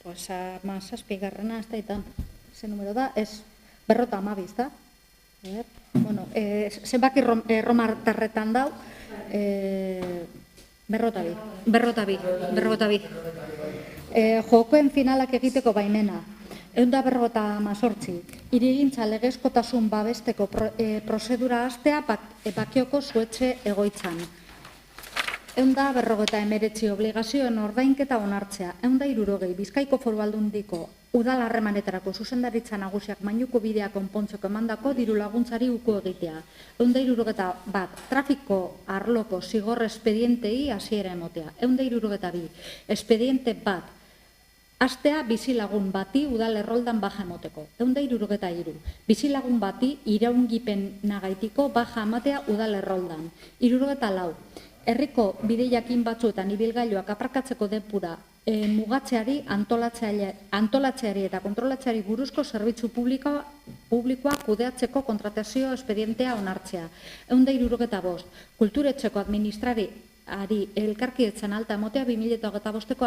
pues, 17. Ez da, eta ze numero da, ez, 52, ez da? Bueno, zenbaki romartarretan dau, 52. Jokoen finalak egiteko baimena, 158. Hirigintza legezkotasun babesteko prozedura hastea Bakioko Zuetxe egoitzan. 159 obligazioen ordainketa onartzea. 160 Bizkaiko Foru Aldundiko udal harremanetarako zuzendaritza nagusiak mainuko bidea konpontzeko emandako diru laguntzari uko egitea. 161 trafiko arloko zigor espedientei hasiera emotea. 162 espediente bat hastea bizilagun bati udal erroldan baja emoteko. 163 bizilagun bati iraungipen nagaitiko baja ematea udal erroldan. 64 herriko bideiakin batzuetan ibilgailuak aparkatzeko depura mugatzeari, antolatzeari eta kontrolatzeari buruzko zerbitzu publikoa kudeatzeko kontratazio espedientea onartzea. 165 kulturetxeko administrariari elkarkidetzan alta emotea 2025ko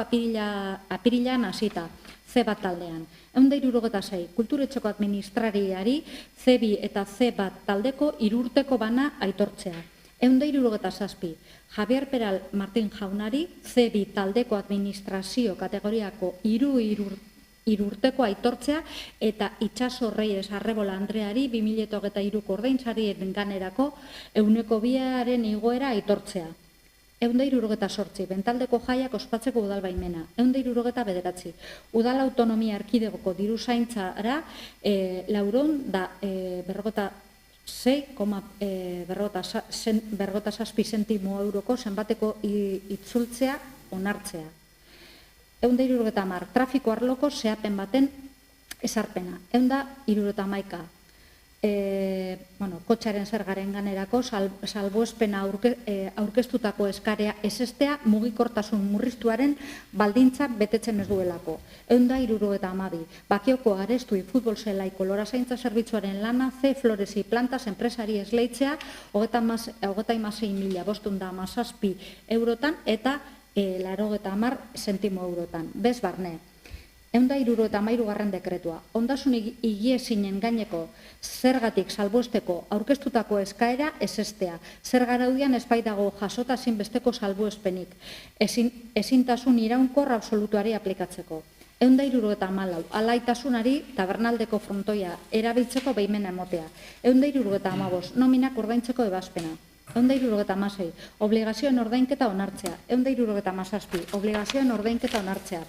apirilean hasita, C1 taldean. 166 kulturetxeko administrariari C2 eta C1 taldeko 3 urteko bana aitortzea. 167 Javier Peral Martín jaunari C2 taldeko administrazio kategoriako 3 urteko aitortzea eta Itxaso Reyes Arrebola Andreari 2023ko ordainsarien ganerako 2% igoera aitortzea. 168 Bentaldeko jaiak ospatzeko udal baimena. 169 Udal autonomia erkidegoko diru zaintzara 6,57 zentimo euroko zenbateko itzultzea onartzea. 170 trafiko arloko zehapen baten ezarpena. 171 kotxaren zergaren ganerako salbuespena aurkeztutako eskarea ezestea mugikortasun murriztuaren baldintza betetzen ez duelako. 172 Bakioko Arestui futbol zelaiko lorazaintza zerbitzuaren lana C Floresi plantas enpresari esleitzea 36.517 eurotan eta 80 zentimo eurotan. Bez barne. 173 dekretua. Ondasun higiezinen gaineko zergatik salbuesteko aurkeztutako eskaera ezestea. Zergaraudian ez baitago jasota zinbesteko salbuespenik. Ezintasun iraunkor absolutuari aplikatzeko. 174 alaitasunari tabernaldeko frontoia erabiltzeko baimena emotea. 175 nominak ordaintzeko ebazpena. 176 obligazioen ordainketa onartzea. 177 obligazioen ordainketa onartzea.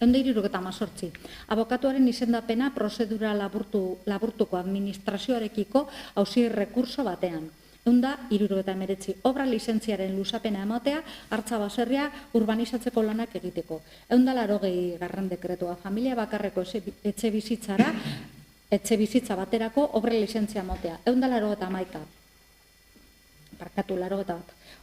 178 abokatuaren izendapena prozedura laburtuko administrazioarekiko auzi errekurso batean. 179 obra lizentziaren luzapena ematea hartza baserria urbanizatzeko lanak egiteko. 180 dekretua familia bakarreko etxe bizitza baterako obra lizentzia ematea. 181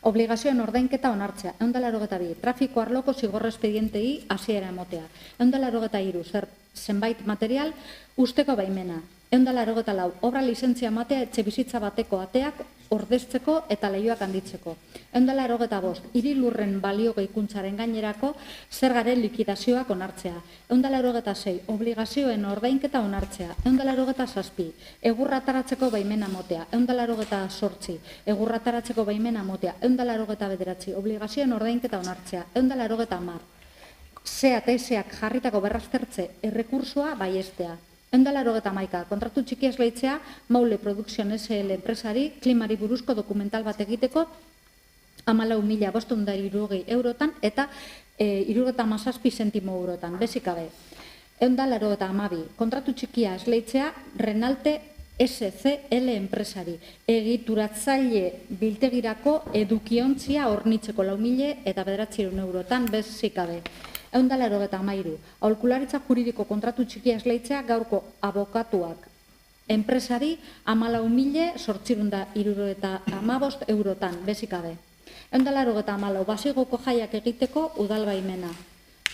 obligazioen ordainketa onartzea. 182 trafiko arloko zigor espedientei hasiera emotea. 183 zenbait material usteko baimena. 184 obra lizentzia ematea etxe bizitza bateko ateak ordeztzeko eta leioak handitzeko. 185 hiri lurren balio gehikuntzaren gainerako zergaren likidazioak onartzea. 186 obligazioen ordainketa onartzea. 187 egurrataratzeko baimena motea. 188 egurrataratzeko baimena motea. 189 obligazioen ordainketa onartzea. 190 SEAT-ak jarritako berraztertze errekursoa baiestea. 191 kontratu txiki esleitzea Maule Production SL enpresari klimari buruzko dokumental bat egiteko 14.560 eurotan eta 77 zentimo eurotan, bezikabe. 192 kontratu txikia esleitzea Renalte SCL enpresari egituratzaile biltegirako edukiontzia hornitzeko 4.900 eurotan, bezikabe. 193 aholkularitza juridiko kontratu txikia esleitzea gaurko abokatuak enpresari 14.875 eurotan, bezikabe. 194 basigoko jaiak egiteko udal baimena.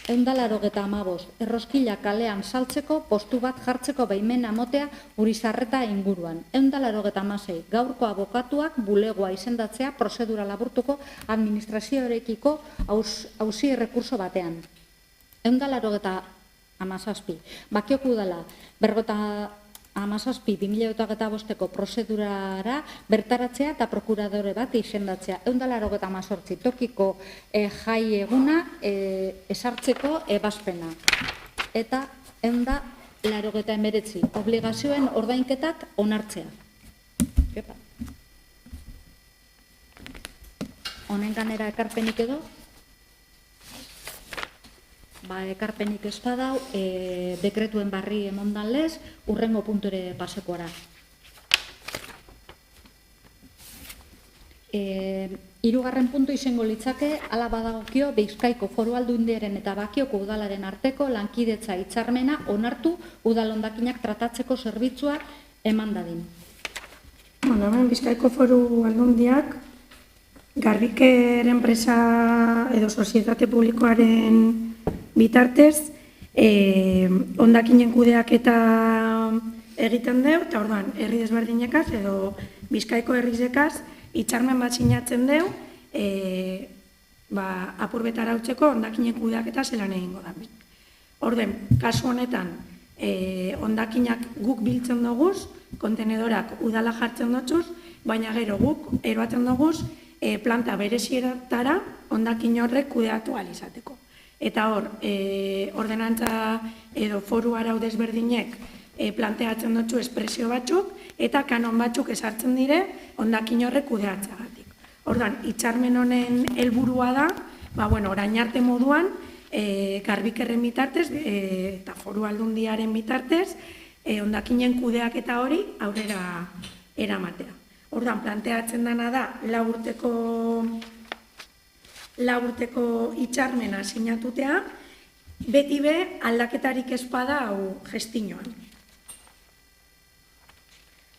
195 erroskila kalean saltzeko postu bat jartzeko baimena motea Urizarreta inguruan. 196 gaurko abokatuak bulegoa izendatzea prozedura laburtuko administrazioarekiko auzi errekurso batean. 187, bakiok udala, 57/2005ko prozedurara bertaratzea eta prokuradore bat izendatzea. 188 tokiko jai eguna esartzeko ebazpena. Eta 189 obligazioen ordainketak onartzea. Honen ganera ekarpenik edo? Ekarpenik ez badau, dekretuen barri emondan lez, urrengo punture pasekoara. Hirugarren puntu izango litzake, hala badagokio Bizkaiko Foru Aldundiaren eta Bakioko udalaren arteko lankidetza hitzarmena onartu udal hondakinak tratatzeko zerbitzua eman dadin. Hemen Bizkaiko Foru Aldundiak Garbiker enpresa edo sozietate publikoaren bitartez, hondakinen kudeaketa egiten deu, eta orduan, herri desberdinekaz edo Bizkaiko herrizekaz hitzarmen bat sinatzen deu, apurbet arautzeko hondakinen kudeaketa zelan egingo da. Orduan, kasu honetan, hondakinak guk biltzen doguz, kontenedorak udala jartzen dutxuz, baina gero guk eroatzen doguz planta berezieratara hondakin horrek kudeatu ahal izateko. Eta hor, ordenantza edo foru arau desberdinek planteatzen dutxu espresio batzuk eta kanon batzuk esartzen dire hondakin horrek kudeatzeagatik. Orduan, hitzarmen honen helburua da, orain arte moduan, Garbikerren bitartez eta Foru Aldundiaren bitartez, hondakinen kudeaketa hori aurrera eramatea. Orduan, planteatzen dena da, 4 urteko hitzarmena sinatutea, beti be aldaketarik ez bada hau gestinoan.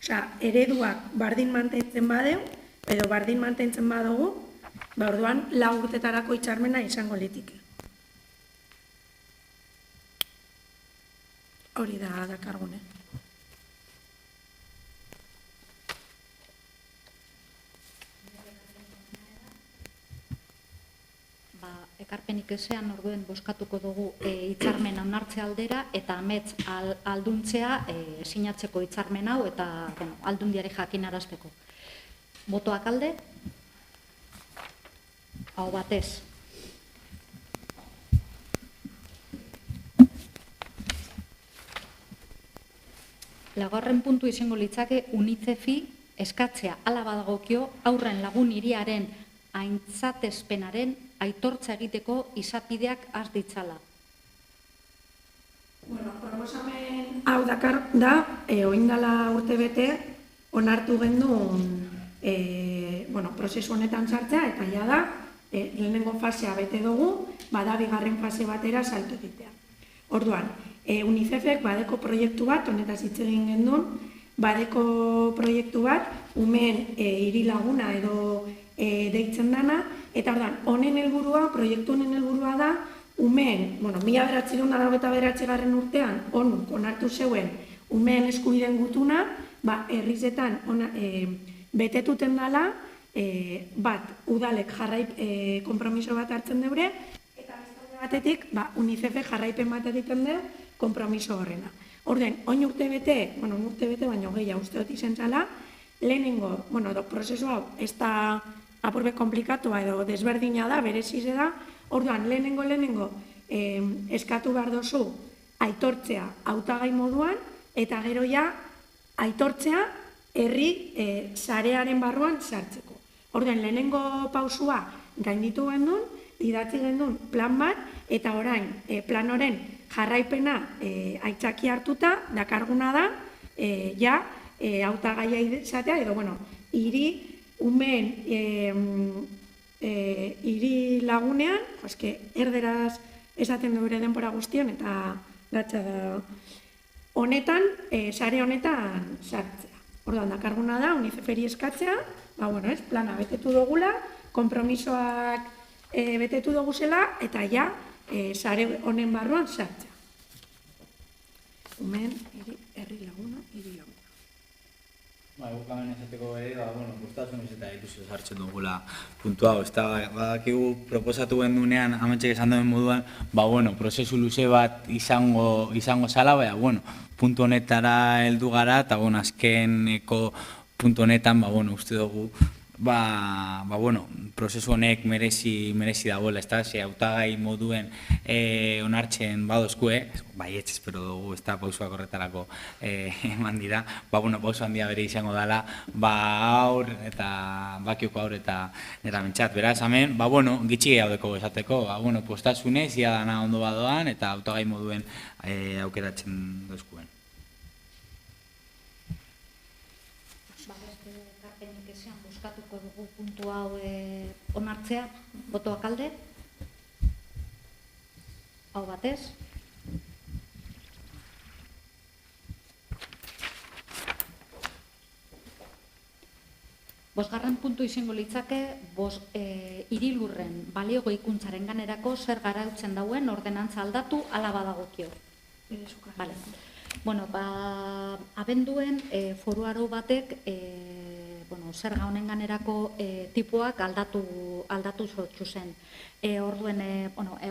Osea, ereduak bardin mantentzen badeu, edo bardin mantentzen badugu, orduan 4 urtetarako hitzarmena izango litike. Hori da dakargune. Ekarpenik ezean orduen boskatuko dugu hitzarmena onartze aldera eta amets alduntzea sinatzeko hitzarmen hau eta aldundiari jakinarazteko. Botoak alde? Aho batez. Laugarren puntu izango litzake UNICEFi eskatzea hala badagokio haurren lagun hiriaren aintzatespenaren aitortza egiteko izapideak has ditzala. Proposamen hau dakar da, oindala urte bete onartu gendun prozesu honetan sartzea eta ja da, lehenengo fasea bete dugu, bada bigarren fase batera salto egitea. Orduan, UNICEFek badeko proiektu bat, honetaz hitz egin gendun, badeko proiektu bat, umeen hiri laguna edo deitzen dana, eta ordan, proiektu honen helburua da, umeen, 1999 urtean, ONUk onartu zeuen, umeen eskubideen gutuna, herrizetan betetuten dela, udalek konpromiso bat hartzen deure, eta beste batetik, UNICEFek jarraipen bat egiten du, konpromiso horrena. Orden, oin urte bete, baino gehiago uste dut izen zala, lehenengo, prozesu hau, ez da apurbe komplikatua edo desberdina da, berezize da, orduan, lehenengo eskatu behar dozu aitortzea hautagai moduan, eta gero ja aitortzea herri sarearen barruan sartzeko. Orduan, lehenengo pausua gainditu gendun, idatzi gendun plan bat, eta orain plan horren jarraipena aitzaki hartuta, dakarguna da, hautagaia izatea, edo, hiri umeen hiri lagunean, erderaz esaten du bere denbora guztion, eta gatsa da honetan, sare honetan sartzea. Orduan, dakarguna da, UNICEFeri eskatzea, plana betetu dugula, konpromisoak betetu duguzela, eta ja, sare honen barruan sartzea. Umeen herri laguna, hiri laguna. Guk hemen esateko ere, gustatzen eta ilusio sartzen dugula puntu hau. Badakigu proposatu gendunean, ametxek esan duen moduan, prozesu luze bat izango zala, baina, puntu honetara heldu gara, eta azkeneko puntu honetan, uste dugu, prozesu honek merezi dagoela, ze hautagai moduen onartzen badozkue, baietz espero dugu, ez da pausoak horretarako eman dira, pauso handia bere izango dela, aur eta bakioko aur eta nera mentzat. Beraz, hemen, gitxi gehiago esateko, postasunez, ia dana ondo badoan, eta hautagai moduen aukeratzen dozkuen. Buskatuko dugu puntu hau onartzea, botoak alde, hau batez. Bosgarren puntu izango litzake, hirilurren balioko ikuntzaren ganerako zer garautzen dauen ordenantza aldatu ala badagokio. Abenduen foru arau batek zerga honen ganerako tipuak aldatu sortzu zen. Orduen,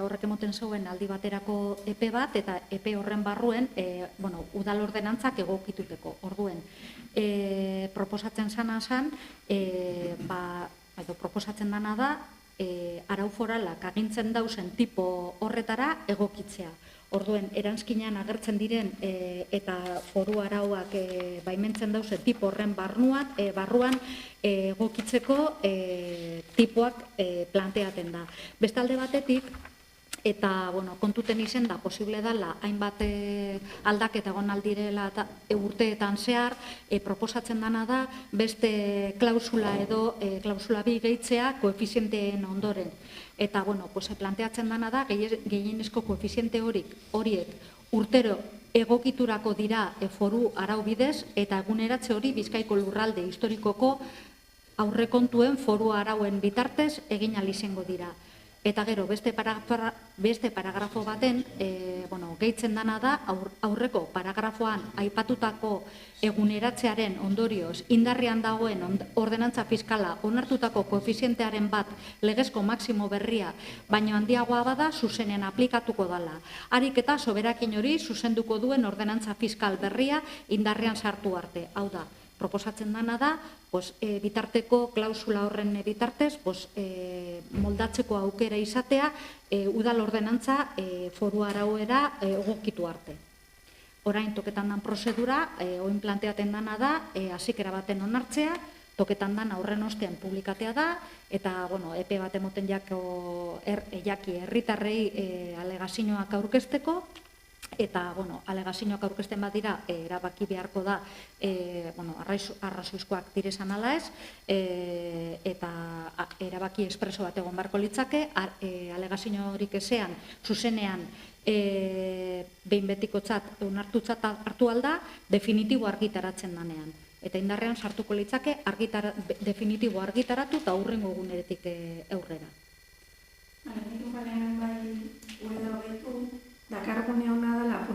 horrek emoten zeuen aldi baterako epe bat, eta epe horren barruen udal ordenantzak egokituteko. Orduen, proposatzen zana zen, proposatzen dana da, arau foralak agintzen dauzen tipo horretara egokitzea. Orduen, eranskinean agertzen diren eta foru arauak baimentzen dauze tipo horren barruan egokitzeko tipoak planteaten da. Bestalde batetik, eta kontuten izen da, posible dela, hainbat aldaketa egon aldirela urteetan zehar, proposatzen dana da, beste klausula edo klausula bi gehitzea koefizienteen ondoren. Eta, planteatzen dana da, gehienezko koefiziente horiek urtero egokiturako dira foru arau bidez, eta eguneratze hori Bizkaiko lurralde historikoko aurrekontuen foru arauen bitartez egin ahal izango dira. Eta gero, beste paragrafo baten, gehitzen dana da, aurreko paragrafoan aipatutako eguneratzearen ondorioz, indarrean dagoen ordenantza fiskala onartutako koefizientearen bat legezko maksimo berria, baino handiagoa bada, zuzenean aplikatuko dela. Harik eta soberakin hori zuzenduko duen ordenantza fiskal berria indarrean sartu arte. Hau da, proposatzen dana da, bitarteko klausula horren bitartez, moldatzeko aukera izatea, udal ordenantza foru arauera egokitu arte. Orain toketan dan prozedura, oin planteaten dana da, hasikera baten onartzea, toketan dan aurren ostean publikatea da, eta epe bat emoten jaki herritarrei alegazioak aurkezteko, eta alegazioak aurkezten badira erabaki beharko da arrazoizkoak direzan ala ez, eta erabaki espreso bat egon barko litzake, alegazio horik ezean zuzenean behin betikotzat onartutzat hartu alda, definitibo argitaratzen danean. Eta indarrean sartuko litzake definitibo argitaratu eta hurrengo eguneretik aurrera. Dakargune hona dela,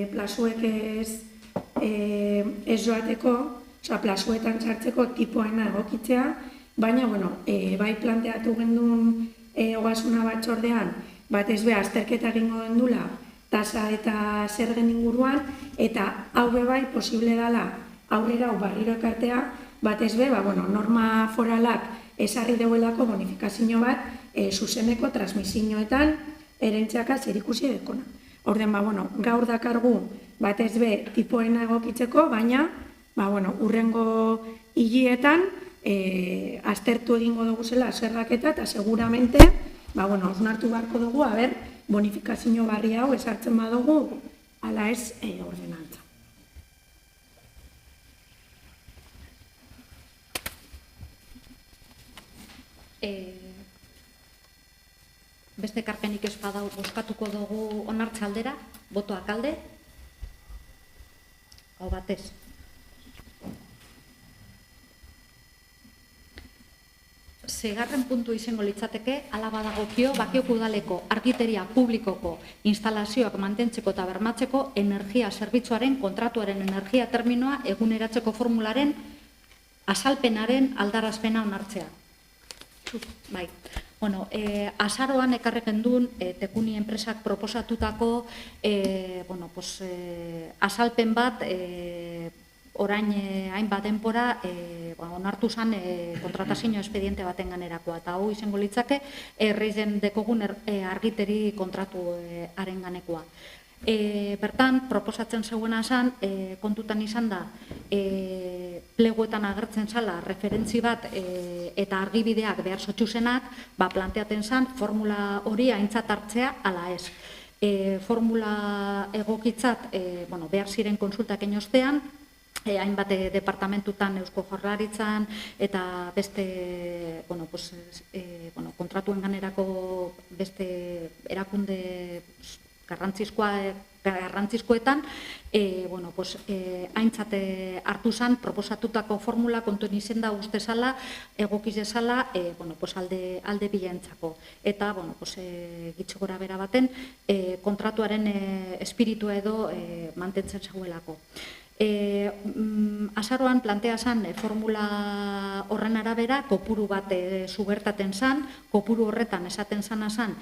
plasuek ez joateko, plasuetan sartzeko tipoena egokitzea, baina, bai planteatu gendun ogasuna batzordean, batez be, azterketa egingo gendula, tasa eta zergen inguruan, eta hau bai posible dela aurrera barriro ekartea, batez be, norma foralak ezarri deuelako bonifikazio bat zuzeneko transmisioetan, erentziaka zerikusi dekona. Orden, gaur dakargu batez be tipoena egokitzeko, baina, urrengo hilietan aztertu egingo dugu zela zergaketa eta seguramente, osnartu beharko dugu, bonifikazio barri hau ezartzen badugu, ala ez ordenantza. Beste ekarpenik ez badau bozkatuko dugu onartze aldera, botoak alde, hau batez. Seigarren puntu izango litzateke, hala badagokio, Bakioko udaleko argiteria publikoko instalazioak mantentzeko eta bermatzeko energia zerbitzuaren kontratuaren energia terminoa eguneratzeko formularen azalpenaren aldarazpena onartzea. Bai. Bueno, azaroan ekarri gendun Tekuni enpresak proposatutako azalpen bat orain hainbat denbora onartu zen kontratazio espediente baten ganerakoa. Eta hau izango litzake erreizen dekogun argiteri kontratuaren ganekoa. Bertan, proposatzen zeuena zen, kontutan izan da, pleguetan agertzen zala referentzi bat eta argibideak behar sotxuzenak, planteaten zen, formula hori aintzat hartzea ala ez. Formula egokitzat behar ziren konsultak enostean, hainbat departamentutan Eusko Jaurlaritzan eta beste kontratuen ganerako beste erakunde garrantzizkoetan aintzat hartu zen proposatutako formula kontuen izen da uste zala, egokiz ezala alde bilentzako. Eta gitxo gora bera baten kontratuaren espiritua edo mantentzen zagoelako. Azaroan plantea zen formula horren arabera, kopuru bat zugertaten zen, kopuru horretan esaten zana zen,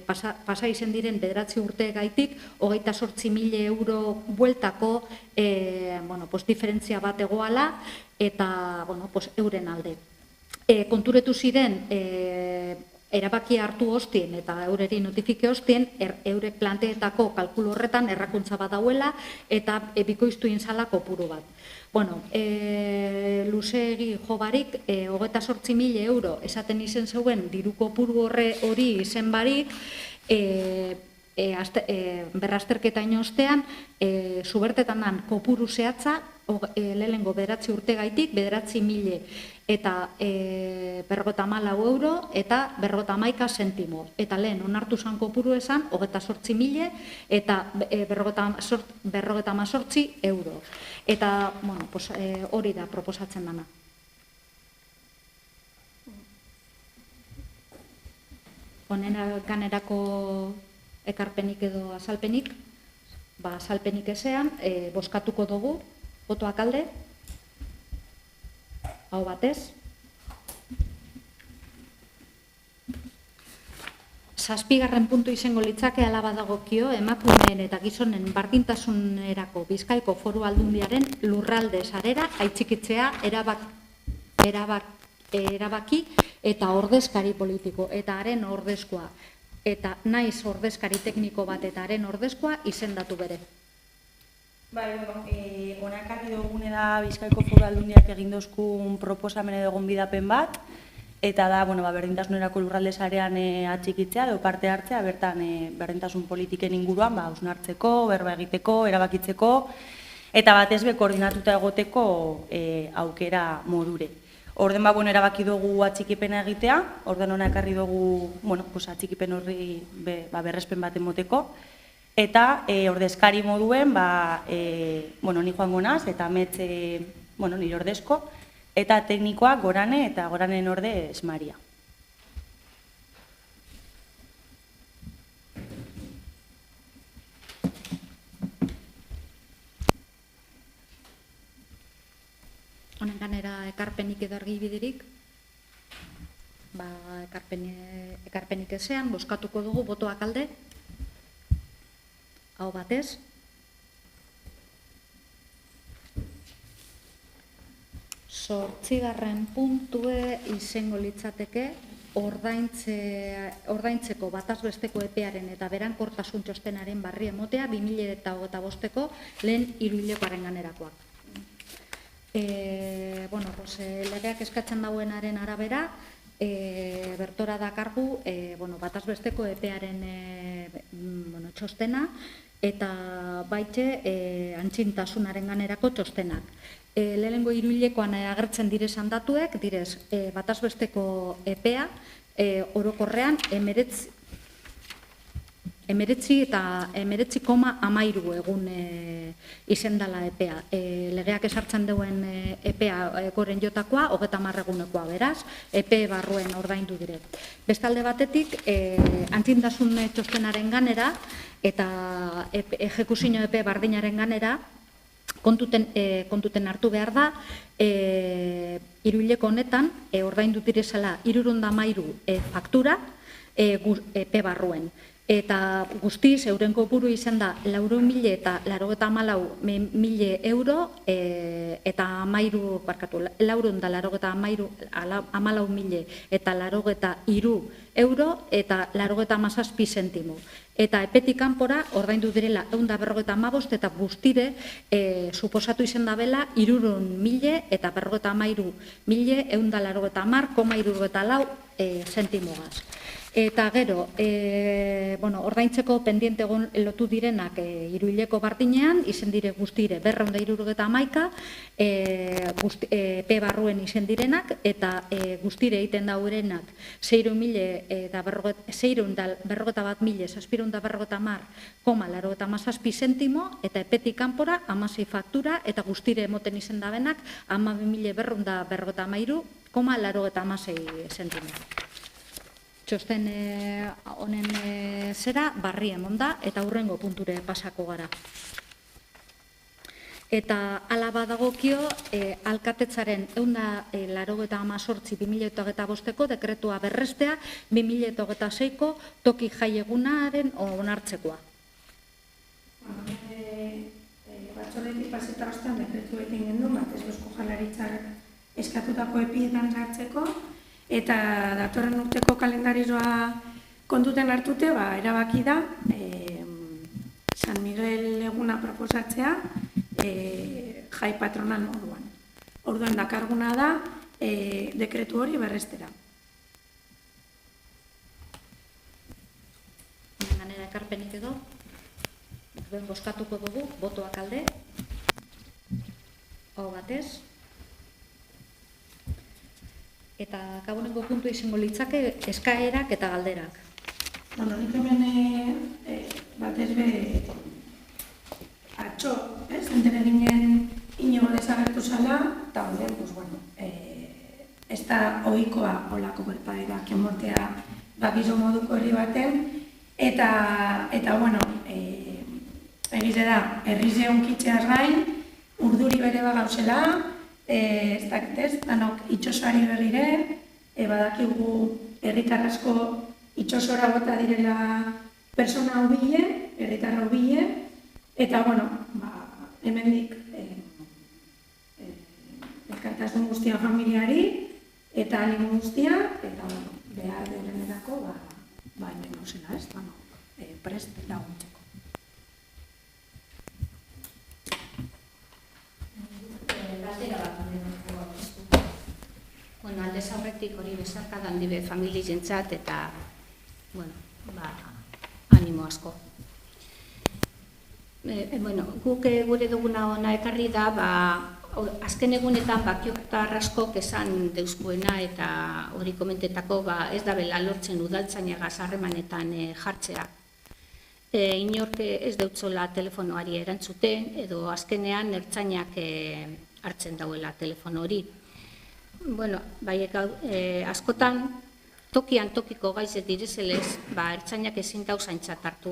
pasa izen diren 9 urte gaitik, 28.000 euro bueltako diferentzia bat egoala, eta euren alde. Konturetu ziren, erabakia hartu hostien eta eureri notifike hostien, eurek planteetako kalkulu horretan errakuntza bat dauela eta bikoiztu inzala kopuru bat. Luzeegi jobarik, 28.000 euro esaten izen zeuen diru kopuru hori izen barik, berrazterketa inostean, zubertetan dan kopuru zehatza, lehenengo 9 urte gaitik, 9.000 eta 54 euro eta 51 zentimo. Eta lehen onartu zan kopuru esan, 28.000 eta 58 euro. Eta hori da proposatzen dana. Honen ganerako ekarpenik edo azalpenik, azalpenik ezean, bozkatuko dugu, botoak alde, hau batez. 7. puntu izango litzake hala badagokio emakumeen eta gizonen berdintasunerako Bizkaiko Foru Aldundiaren lurralde sarera aitzikitzea erabaki eta ordezkari politiko eta haren ordezkoa. Eta naiz ordezkari tekniko bat eta haren ordezkoa izendatu bere. Honak argi dugune da Bizkaiko Foru Aldundiak egin dozkun proposamen edo gonbidapen bat, eta da, berdintasunerako lurralde sarean atxikitzea edo parte hartzea, bertan berdintasun politiken inguruan hausnartzeko, berba egiteko, erabakitzeko, eta batez be koordinatuta egoteko aukera modure. Orden erabaki dugu atxikipena egitea, orden hona ekarri dugu atxikipen horri berrespen bat emoteko, eta ordezkari moduen, ni joango naz, eta metz nire ordezko, eta teknikoa Gorane eta Goranen orde Esmaria. Honen ganera ekarpenik edo argibiderik, ekarpenik ezean, bozkatuko dugu botoak alde, hau batez. 8. puntue izango litzateke ordaintzeko batazbesteko epearen eta berankortasun txostenaren barri emotea 2025ko lehen hiruhilekoaren ganerakoak. Legeak eskatzen dauenaren arabera, bertora dakargu batazbesteko epearen txostena eta baite antzintasunaren ganerako txostenak. Lehenengo hiruhilekoan agertzen direzan datuek, direz batazbesteko epea orokorrean 19,13 egun izendala epea. Legeak esartzen duen epea goren jotakoa, 30 egunekoa beraz, epe barruen ordaindu dire. Bestalde batetik, antzindasun txostenaren ganera eta ejekuzio epe bardinaren ganera, kontuten hartu behar da, hiruhileko honetan, ordaindu direzala 313 faktura, epe barruen. Eta guztiz, euren kopuru izan da, 4.000 eta 94.000 euro, eta 414.000 eta 93 euro, eta 97 zentimo. Eta epetik kanpora, ordaindu direla 155 eta guztire, suposatu izan da bela, 3.000 eta 53.000 190,64 zentimogaz. Eta gero, ordaintzeko pendiente egon lotu direnak hiruhileko bardinean, izen dire guztire 271, epe barruen izen direnak, eta guztire egiten daurenak 6.041.750,87 zentimo, eta epetik kanpora 16 faktura, eta guztire emoten izen dabenak 12.213,86 zentimo. Txosten honen zera barri emon da, eta hurrengo punture pasako gara. Eta hala badagokio, alkatetzaren 188/2025 dekretua berrestea 2026ko toki jaiegunaren onartzekoa. Batzordetik paseta ostean dekretu egin gendu, batez Eusko Jaurlaritzak eskatutako epietan sartzeko, eta datorren urteko kalendarizoa kontuten hartute, erabaki da San Miguel eguna proposatzea jai patronal moduan. Orduan dakarguna da dekretu hori berrestera. Ganera ekarpenik edo, bozkatuko dugu, botoak alde, hau batez. Eta gaboneko puntu izango litzake eskaerak eta galderak. Nik hemen batez be atxo, zentere ginen inigo desagertu zala, eta horren, ez da ohikoa olako gertaerak emortea bakizo moduko herri baten, eta egize da, herrize onkitzeaz gain, urduri bere bagauzela, ez dakitez, danok itxosoari begire, badakigu herritar asko itxosora bota direla persona hobile, herritarra hobile, eta hemendik elkartasun guztia familiari, eta animo guztia, eta behar deurenerako, hemen gauzela ez, prest laguntzeko. Galdera bat aldez aurretik hori bezarkadan dibe familientzat eta animo asko. Guk gure duguna ona ekarri da, azken egunetan bakiotar askok esan deuskuena eta hori komentetako ez da bela lortzen udaltzainagaz harremanetan jartzea. Inork ez deutzola telefonoari erantzuten edo azkenean ertzainak hartzen dauela telefono hori. Askotan, tokian tokiko gaize direzelez, ertzainak ezin dauzaintzat hartu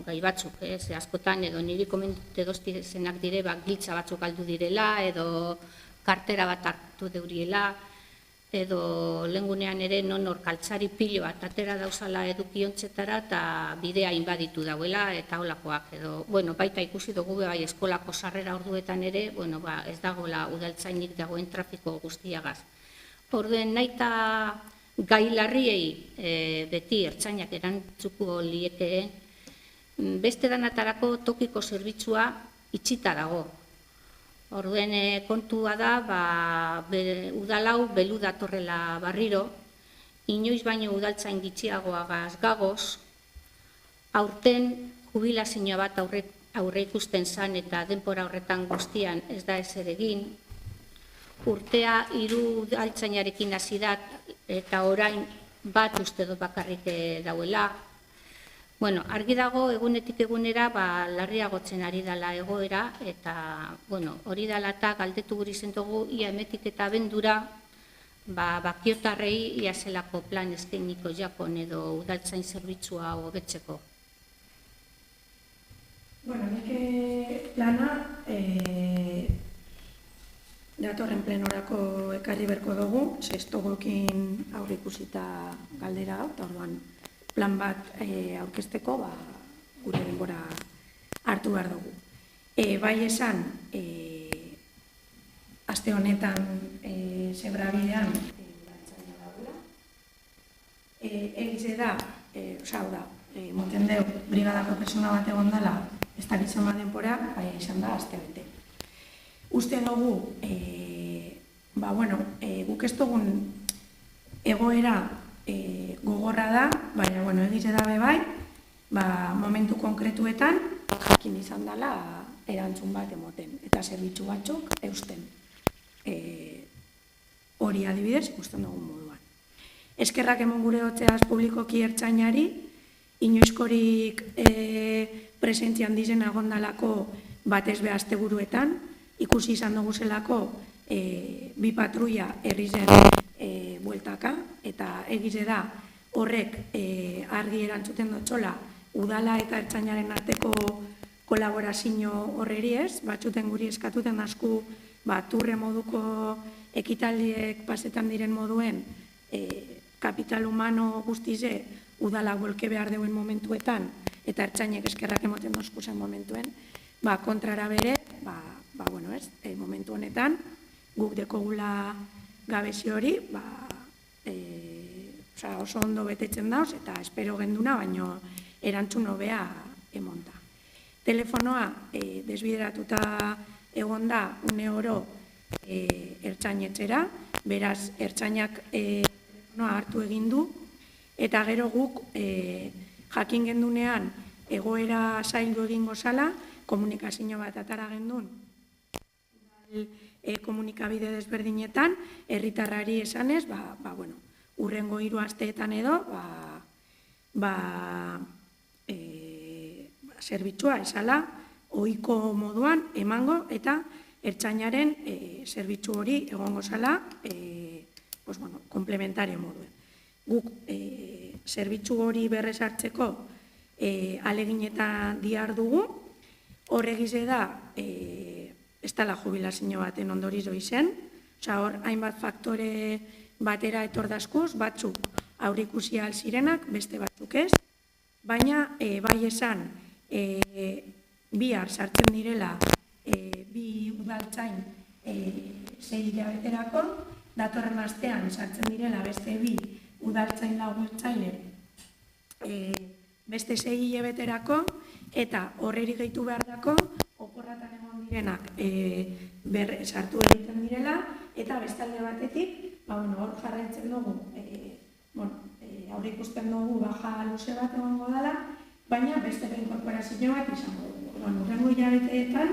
gai batzuk. Askotan, edo niri komente doztizenak dire, giltza batzuk aldu direla, edo kartera bat hartu deuriela, edo lehengunean ere nonor kaltzari pilo bat atera dauzala edukiontzetara eta bidea inbaditu dauela eta holakoak. Baita ikusi dugu bai eskolako sarrera orduetan ere, ez dagoela udaltzainik dagoen trafiko guztiagaz. Orduen naita gai larriei beti ertzainak erantzuko lieke, beste danatarako tokiko zerbitzua itxita dago. Orduen kontua da, udalau belu datorrela barriro, inoiz baino udaltzain gitxiagoagaz gagoz, aurten jubilazioa bat aurre ikusten zan eta denpora horretan guztian ez da ezer egin, urtea 3 udaltzainarekin hasi da eta orain bat uste dut bakarrik dauela. Bueno, argi dago egunetik egunera larriagotzen ari dela egoera, eta hori dela eta galdetu guri zentugu ia emetik eta abendura bakiotarrei ia zelako plan eskainiko jakon edo udaltzain zerbitzua hobetzeko. Bueno, nik plana datorren plenorako ekarri berko dugu, zestogokin aurreikusita galdera hau, eta orduan plan bat aurkezteko gure denbora hartu behar dugu. Bai esan, aste honetan Zebrabidean udaltzaina dagoela. Egize da, moten deu, brigadako persona bat egon dela, ez da gizan bat denbora, bai esan da, aste bete. Uste dugu, guk ez dugun egoera gogorra da, baina egize dabe bai, momentu konkretuetan jakin izan dela erantzun bat emoten, eta zerbitzu batzuk eusten. Hori adibidez ikusten dugun moduan. Eskerrak emon gure hotzeaz publikoki ertzainari, inoizkorik presentzian dizen agondalako batez be asteburuetan, ikusi izan dugu zelako bi patruia herrizen bueltaka, eta egize da horrek argi erantzuten dutxola udala eta ertzainaren arteko kolaborazio horreri ez, batxuten guri eskatuten asku turre moduko ekitaldiek pasetan diren moduen kapital humano guztize udala bolke behar deuen momentuetan eta ertzainek eskerrak emoten dozkuzen momentuen, kontrara bere, momentu honetan guk dekogula gabezi hori, oso ondo betetzen dauz eta espero genduna, baino erantzun hobea emonta. Telefonoa desbideratuta egon da une oro ertzainetxera, beraz ertzainak telefonoa hartu egin du, eta gero guk jakin gendunean egoera zaildu egingo zala, komunikazio bat atara gendun, komunikabide desberdinetan, herritarrari esanez, urrengo 3 asteetan edo, zerbitzua esala, ohiko moduan emango, eta ertzainaren zerbitzu hori egongo zala, komplementario moduen. Guk zerbitzu hori berrezartzeko aleginetan dihar dugu, horregize da, ez dela jubilazio baten ondorizo izen, hor hainbat faktore batera etor dazkuz, batzuk aurrikusi ahal zirenak, beste batzuk ez, baina bai esan bihar sartzen direla bi udaltzain 6 hilabeterako, datorren astean sartzen direla beste bi udaltzain laguntzaile beste 6 hilabeterako, eta horreri gehitu behar dako, oporratan egon direnak sartu egiten direla, eta bestalde batetik, hor jarraitzen dugu, aurre ikusten dugu baja luze bat egongo dela, baina beste inkorporazio bat izango dugu. Urrengo hilabeteetan,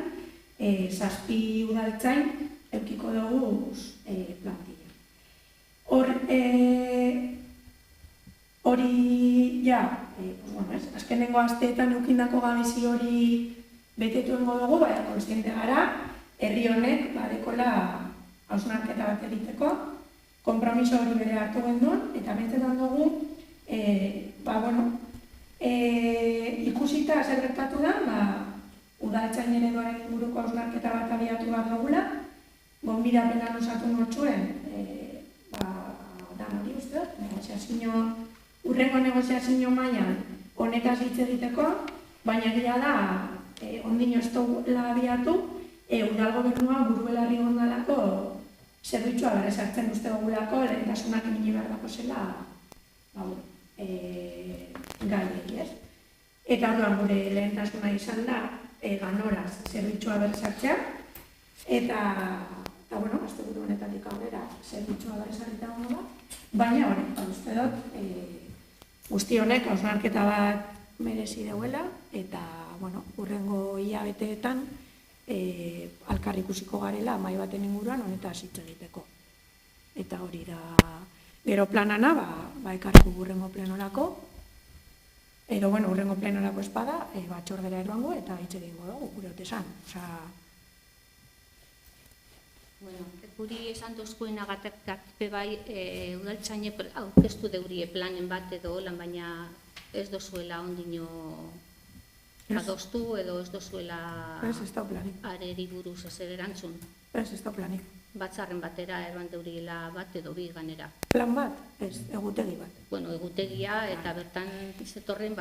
7 udaltzain eukiko dugu plantilla. Hori, azkenengo asteetan eukindako gabezi hori betetu engo dugu, baina konstiente gara, herri honek badekola hausnarketa bat egiteko, konpromiso hori bere hartu gendun, eta betetan dugu, ikusita zer gertatu da, udaltzain ereduaren inguruko hausnarketa bat abiatu bat dugula, gonbidapena osatu nortzuen, dan hori uste, urrengo negoziazio mailan honetaz hitz egiteko, baina egia da, ondino ez dugula abiatu, udal gobernua burubelarri ondalako zerbitzua berrezartzen uste dugulako, lehentasunak emini behar dako zela, gai ez. Eta orduan gure lehentasuna izan da, ganoraz zerbitzua berrezartzea, eta azte buru honetatik aurrera zerbitzua berrezarrita hono da, baina hori, uste dut, guzti honek hausnarketa bat merezi deuela, eta urrengo hilabeteetan alkar ikusiko garela mahai baten inguruan honetaz hitz egiteko. Eta hori da gero planana, ekarriko urrengo plenorako, Edo, bueno, urrengo plenorako espada, batzordera eroango eta hitz egingo dugu, gure otesan. Bueno, guri esan dozkuen agatek bai, udaltzaine aurkeztu deurie planen bat edo lan, baina ez dozuela ondino adostu edo ez dozuela Ez da planik. areri buruz ezer erantzun. Ez da planik. Batzarren batera eban deuriela bat edo bi ganera. Plan bat, ez, egutegi bat. Bueno, egutegia eta bertan zetorren,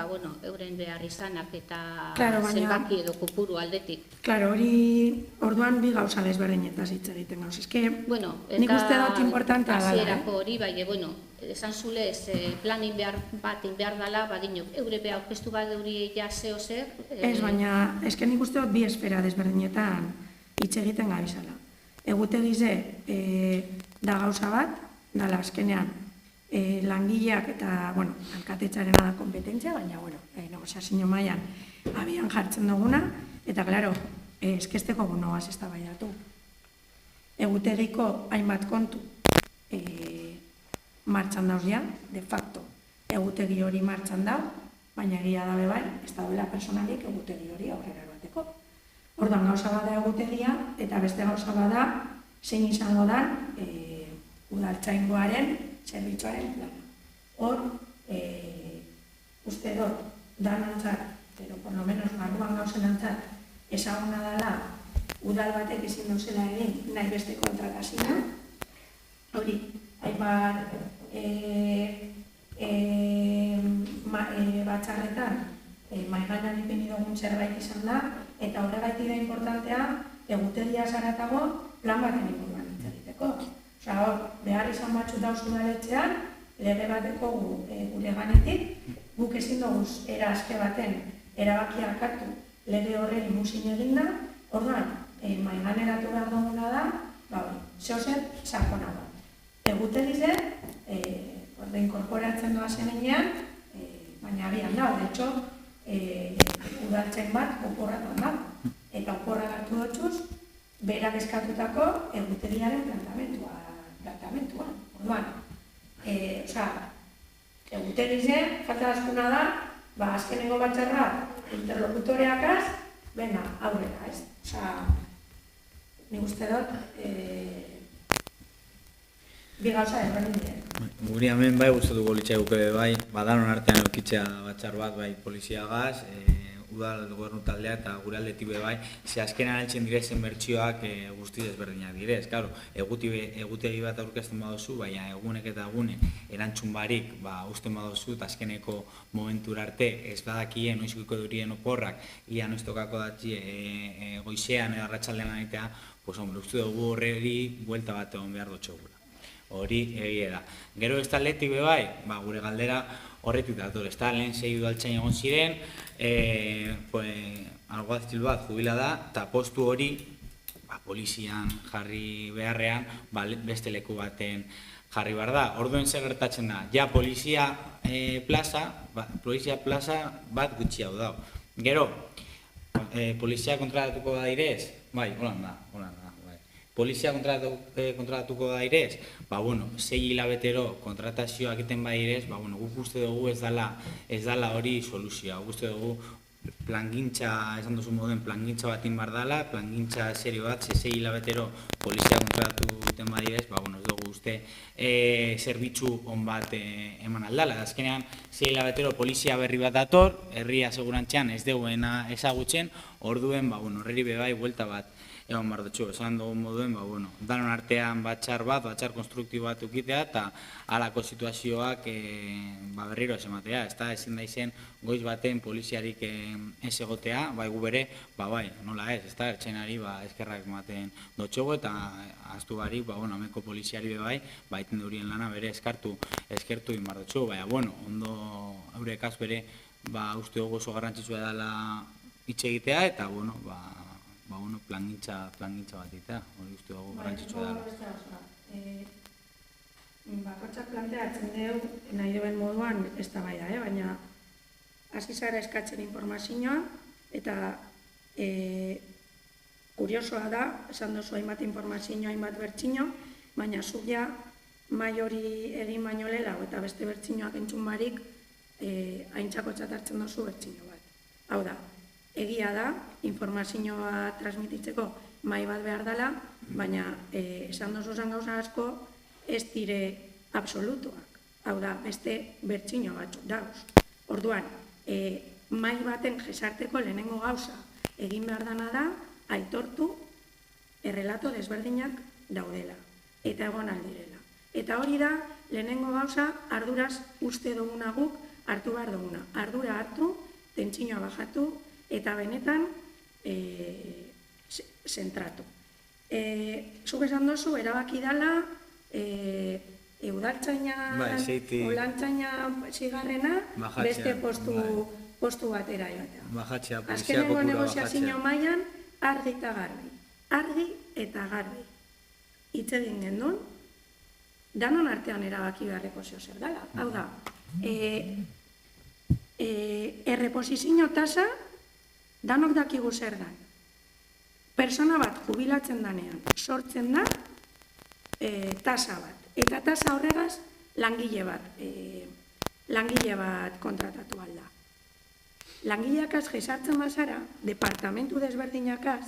euren behar izanak eta Claro, baina- zenbaki edo kopuru aldetik. Claro, hori orduan bi gauza desberdinetaz hitz egiten gauz. Eske, Bueno, nik uste dut importantea dela, hasierako hori, bai, esan zulez, planin bat behar dela, badinok, eure behar aurkeztu bat deuri ja zeo zer. Ez, baina, eske nik uste dut bi esfera desberdinetan hitz egiten gabizala. Egutegize da gauza bat, dala azkenean langileak eta, alkatetxarena da kompetentzia, baina, negoziazio mailan abian jartzen duguna, eta, klaro, eskesteko gonoaz eztabaidatu. Egutegiko hainbat kontu martxan dauz ja, de facto, egutegi hori martxan dau, baina egia dabe bai, ez daudela personalik egutegi hori aurrera eroateko. Orduan gauza bada egutegia, eta beste gauza bada zein izango da udaltzaingoaren zerbitzuaren plana. Hor, uste dut, danantzat, pero por lo menos barruan gauzen antzat, ezaguna dela udal batek ezin duzela egin nahi beste kontratazioa. Hori, hainbat batzarretan maigainan ipini dugun zerbait izan da, eta horregatik da importantea egutegia zaratago plan baten inguruan hitz egiteko. Osea, hor, behar izan batzu dauz udaletxean, lege bateko gure ganetik, guk ezin dugu era aske baten erabakia hartu lege horren muzin eginda, orduan, maiganeratu behar duguna da, zehozer sakona da. Egutegize, inkorporatzen doa zenean, baina abian da, de hecho, udaltzen bat oporratan da. Eta oporra hartu dutxuz, berak eskatutako egutegiaren plantamentuan. Orduan, egutegize, falta askuna da, azkenengo batzarra interlokutoreakaz, venga, aurrera, ez? Nik uste dut, bi gauza erronin dira. Guri hemen bai gustatuko litzaigu bai, badanon artean eukitzea batzar bat bai poliziagaz, udal gobernu taldea eta gure aldetik bai, ze azkenan heltzen direzen bertsioak guzti desberdinak direz. Claro, egutegi bat aurkezten baduzu, baina egunek eta egunen erantzun barik usten baduzu, eta azkeneko momentura arte ez badakien noizko durien oporrak, ia noiztokako datzi goizean edo arratsaldean egitea, uste dugu horreri buelta bat egon behar dutxogula. Hori egia da. Gero ez taldetik bai, gure galdera horretik dator. Ez da, lehen 6 udaltzain egon ziren, alguazil bat jubila da, eta postu hori polizian jarri beharrean beste leku baten jarri behar da. Orduen zer gertatzen da, ja polizia plaza bat gutxi hau da. Gero, polizia kontratatuko da direz? Bai, holan da. Polizia kontratatuko da direz? 6 hilabetero kontratazioak egiten badirez, guk uste dugu ez dala hori soluzioa. Guk uste dugu plangintza, esan duzu moduen, plangintza batin bar dala, plangintza serio bat, 6 hilabetero polizia kontratatu egiten badirez, ez dugu uste zerbitzu on bat eman aldala. Azkenean, 6 hilabetero polizia berri bat dator, herria segurantzean ez duguena ezagutzen, orduen, horreri bebai, buelta bat egon behar dutxu, esan dugun moduen, danon artean batzar konstruktibo bat ukitea, eta halako situazioak berriro ez ematea, ez da, ezin da izen goiz baten poliziarik ez egotea, gu bere, nola ez da, ertzainari eskerrak ematen dutxugu, eta aztu barik, ameko poliziari baiten durien lana bere eskertu inbar dutxugu, ondo eurekaz bere, uste dugu oso garrantzitsua dela hitz egitea, eta, plangintza bat egitea, hori uste dugu garrantzitsua dela. Bakoitzak planteatzen dugu, nahi duen moduan ez da bai da, baina hasi zara eskatzen informazioa, eta kuriosoa da, esan duzu hainbat informazioa, hainbat bertsino, baina zuk ja mai hori egin baino lehenago eta beste bertsinoak entzun barik, aintzakotxat hartzen duzu bertsio bat. Hau da, egia da, informazioa transmititzeko mahai bat behar dela, baina esan duzu zen gauza asko ez dire absolutuak. Hau da, beste bertsio batzuk dauz. Orduan, mahai baten jesarteko lehenengo gauza egin behar dana da, aitortu errelato desberdinak daudela, eta egon aldirela. Eta hori da, lehenengo gauza, arduraz uste duguna guk hartu behar duguna. Ardura hartu, tentsinoa bajatu, eta benetan zentratu. Zuk esan duzu, erabaki dela, udaltzaina, olantzaina zigarrena, beste postu batera joatea. Azkenengo negoziazio mailan, argi eta garbi. Argi eta garbi. Hitz egin gendun, danon artean erabaki beharreko zeo zer dela. Hau da, erreposizio tasa, danok dakigu zer da. Persona bat jubilatzen danean, sortzen da tasa bat. Eta tasa horregaz langile bat kontratatu alda. Langileakaz jesartzen bazara, departamentu desberdinakaz,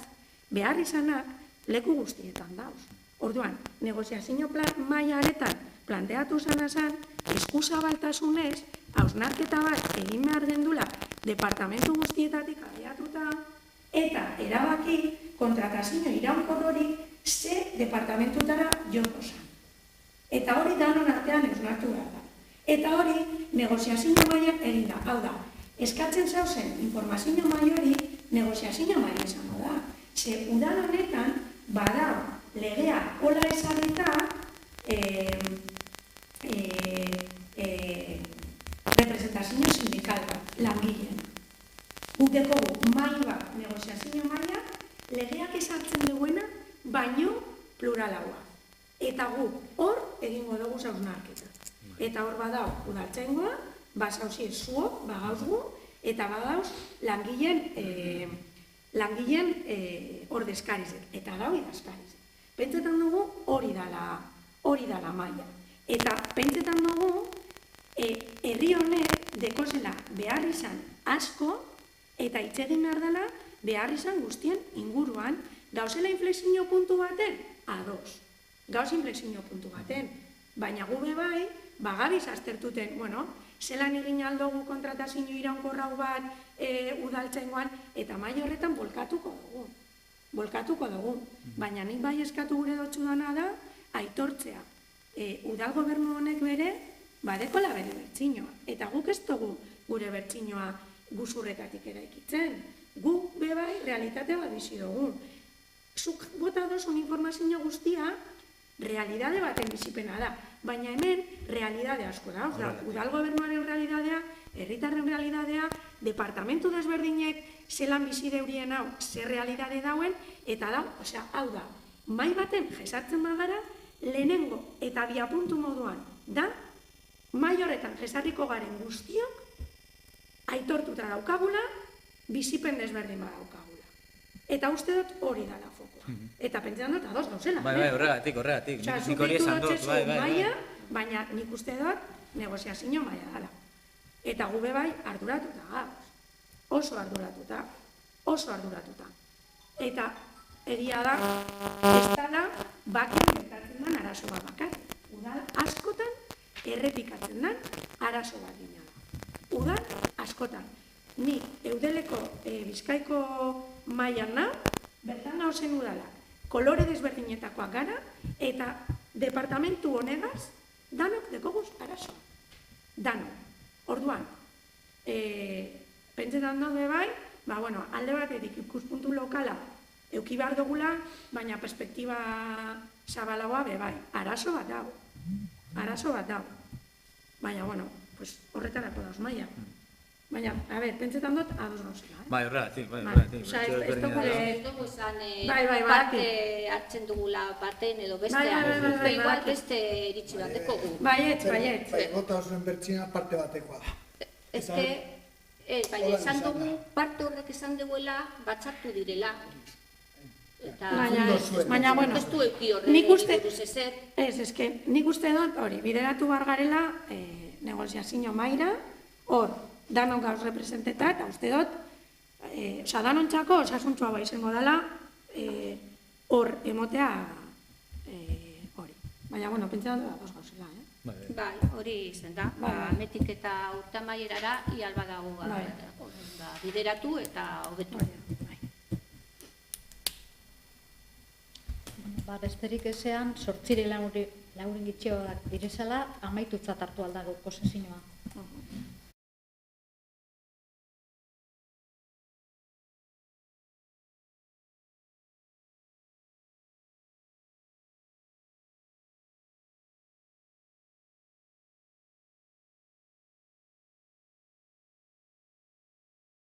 behar izanak leku guztietan dauz. Orduan, negoziazio maila aretan planteatu zan, eskuzabaltasunez, hausnarketa bat egin behar gendula departamentu guztietatik abiatuta, eta erabaki kontratazio iraunkor hori ze departamentutara joko zan. Eta hori danon artean hausnartu behar da. Eta hori negoziazio maila egin da. Hau da, eskatzen zauzen informazio maila hori negoziazio maila izango da. Ze udal honetan, bada legea hola ezarrita representazio sindikal bat, langileen. Guk dekogu maila bat, negoziazio maila, legeak ezartzen duena, baino pluralagoa. Eta guk hor egingo dugu hausnarketa. Eta hor badau udaltzaingoa, basauzi zuok, bagauzgu, eta badauz langileen ordezkarizek, eta gau idazkarizek. Pentsetan dugu hori dala maila. Eta pentsetan dugu herri honek dekozela behar izan asko, eta itzegin behar dela behar izan guztien inguruan, gauzela inflexio puntu baten, ados. Gauz inflexio puntu baten. Baina gube bai, bagabiz aztertuten, zelan egin aldogu kontratazio iraunkorrau bat udaltzaingoan, eta mai horretan bolkatuko dugu. Baina nik bai eskatu gure dotzu dana da, aitortzea. Udal gobernu honek bere, badekola bere bertsinoa. Eta guk ez dugu gure bertsinoa guzurretatik eraikitzen. Guk bebai realitate bat bizi dugu. Zuk bota dozun informazio guztia, realidade baten bizipena da. Baina hemen, realidade asko da. Udal gobernuaren realidadea, herritarren realidadea, departamentu desberdinek zelan bizi deurien hau, zer realidade dauen, eta da, hau da, mai baten jesartzen bagara, lehenengo eta biapuntu moduan da, mai horretan jesarriko garen guztiok, aitortuta daukagula, bizipen desberdin badaukagula. Eta uste dut hori dala fokoa. Eta pentsetan dut ados gauzela. Bai, horregatik. Nik hori esan dut, bai. Baina nik uste dut negoziazio maila dala. Eta gube bai arduratuta gauz. Oso arduratuta. Eta egia da, ez dala bakin gertatzen den arazo bat bakar. Udal askotan errepikatzen den arazo bat gina da. Udal askotan. Ni Eudeleko Bizkaiko mailan na, bertan hausen udalak, kolore desberdinetakoak gara, eta departamentu honegaz, danok dekoguz arazoa. Danok. Orduan, pentsetan daude bai, alde batetik ikuspuntu lokala euki behar dugula, baina perspektiba zabalagoa bai, arazo bat dago. Baina, horretarako dauz maila. Baina, pentsetan dut, ados gauzela. Bai, horregatik. Ez dugu esan parte hartzen dugula partein edo bestean. Igual beste iritsi bateko gu. Baiet. Gota osoen bertsina parte batekoa da. Ez que, baina esan dugu parte horrek esan duguela batzartu direla. Baina, ez du eki horrek buruz ezer. Ez que nik uste dut hori, bideratu bar garela negoziazio maila, hor, danok gauz representeta, eta uste dut, danontzako osasuntsua bai izango dela, hor emotea hori. Baina, bueno, pentsa dut dagoz gauzela, Bai, hori izen da. Metik eta urtamaierara ial badago bideratu eta hobetu. Besterik ezean, 8 laurin gitxioak direzala, amaitutzat hartu aldago posesioa.